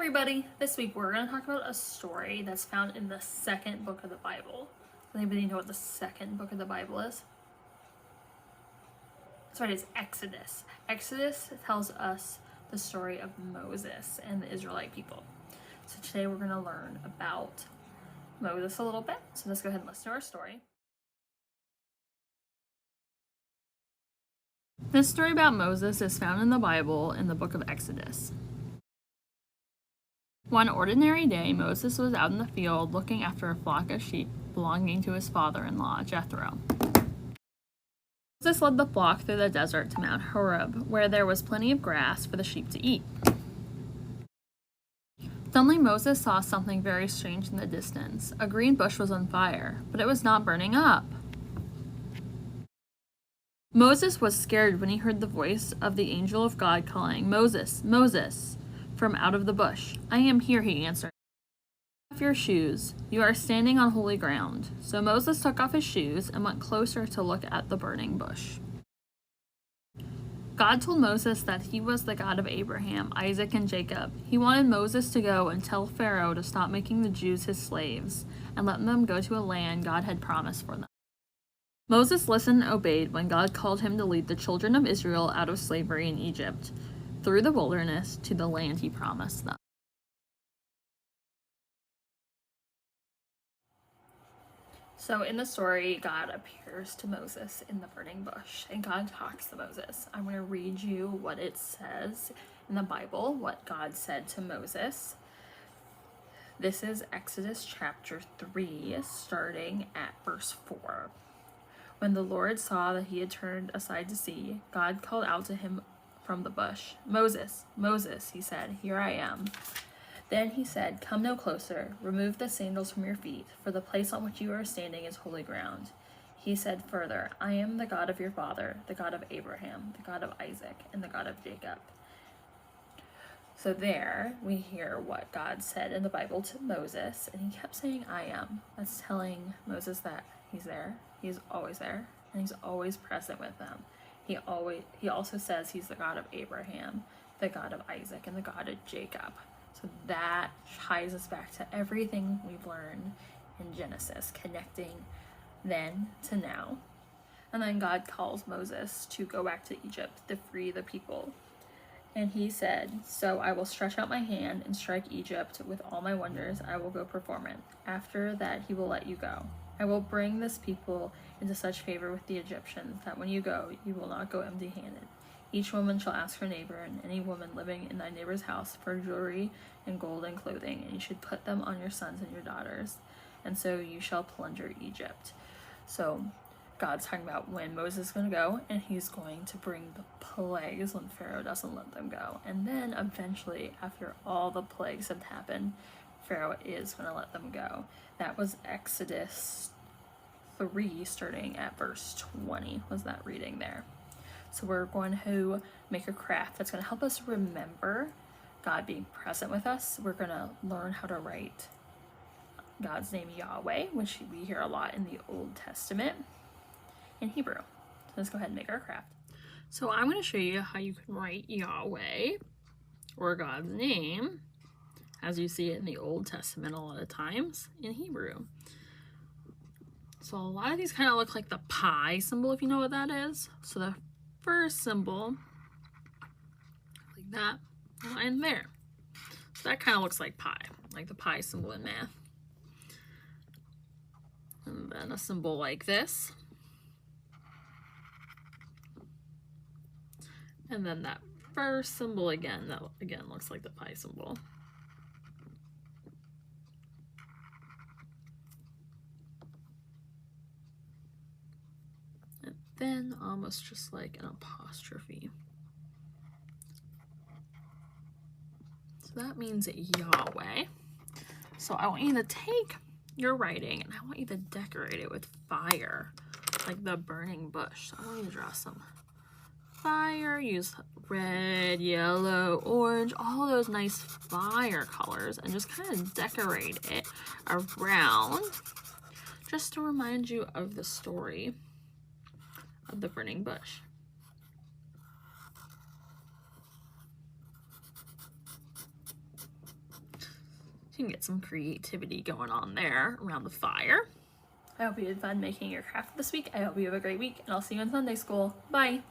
everybody! This week we're going to talk about a story that's found in the second book of the Bible. Does anybody know what the second book of the Bible is? That's right, it's Exodus. Exodus tells us the story of Moses and the Israelite people. So today we're going to learn about Moses a little bit. So let's go ahead and listen to our story. This story about Moses is found in the Bible in the book of Exodus. One ordinary day, Moses was out in the field looking after a flock of sheep belonging to his father-in-law, Jethro. Moses led the flock through the desert to Mount Horeb, where there was plenty of grass for the sheep to eat. Suddenly Moses saw something very strange in the distance. A green bush was on fire, but it was not burning up. Moses was scared when he heard the voice of the angel of God calling, "Moses, Moses," from out of the bush. "I am here," he answered. "Take off your shoes. You are standing on holy ground." So Moses took off his shoes and went closer to look at the burning bush. God told Moses that he was the God of Abraham, Isaac, and Jacob. He wanted Moses to go and tell Pharaoh to stop making the Jews his slaves and let them go to a land God had promised for them. Moses listened and obeyed when God called him to lead the children of Israel out of slavery in Egypt, through the wilderness to the land he promised them. So in the story, God appears to Moses in the burning bush, and God talks to Moses. I'm going to read you what it says in the Bible, what God said to Moses. This is Exodus chapter 3, starting at verse 4. When the Lord saw that he had turned aside to see, God called out to him from the bush. "Moses, Moses," he said, "here I am." Then he said, "Come no closer. Remove the sandals from your feet, for the place on which you are standing is holy ground." He said further, "I am the God of your father, the God of Abraham, the God of Isaac, and the God of Jacob." So there we hear what God said in the Bible to Moses, and he kept saying, "I am." That's telling Moses that he's there, he's always there, and he's always present with them. He also says he's the God of Abraham, the God of Isaac, and the God of Jacob. So that ties us back to everything we've learned in Genesis, connecting then to now. And then God calls Moses to go back to Egypt to free the people. And he said, "So I will stretch out my hand and strike Egypt with all my wonders. I will go perform it. After that he will let you go. I will bring this people into such favor with the Egyptians that when you go, you will not go empty-handed. Each woman shall ask her neighbor and any woman living in thy neighbor's house for jewelry and gold and clothing, and you should put them on your sons and your daughters, and so you shall plunder Egypt." So God's talking about when Moses is going to go, and he's going to bring the plagues when Pharaoh doesn't let them go. And then eventually, after all the plagues have happened, Pharaoh is going to let them go. That was Exodus 3, starting at verse 20, was that reading there. So we're going to make a craft that's going to help us remember God being present with us. We're going to learn how to write God's name Yahweh, which we hear a lot in the Old Testament, in Hebrew. So let's go ahead and make our craft. So I'm going to show you how you can write Yahweh, or God's name, as you see it in the Old Testament a lot of times, in Hebrew. So a lot of these kind of look like the pi symbol, if you know what that is. So the first symbol, like that line there. So that kind of looks like pi, like the pi symbol in math. And then a symbol like this. And then that first symbol again, that again looks like the pi symbol. And then almost just like an apostrophe. So that means Yahweh. So I want you to take your writing and I want you to decorate it with fire, like the burning bush. So I want you to draw some fire, use red, yellow, orange, all those nice fire colors, and just kind of decorate it around, just to remind you of the story of the burning bush. You can get some creativity going on there around the fire. I hope you had fun making your craft this week. I hope you have a great week, and I'll see you in Sunday school. Bye!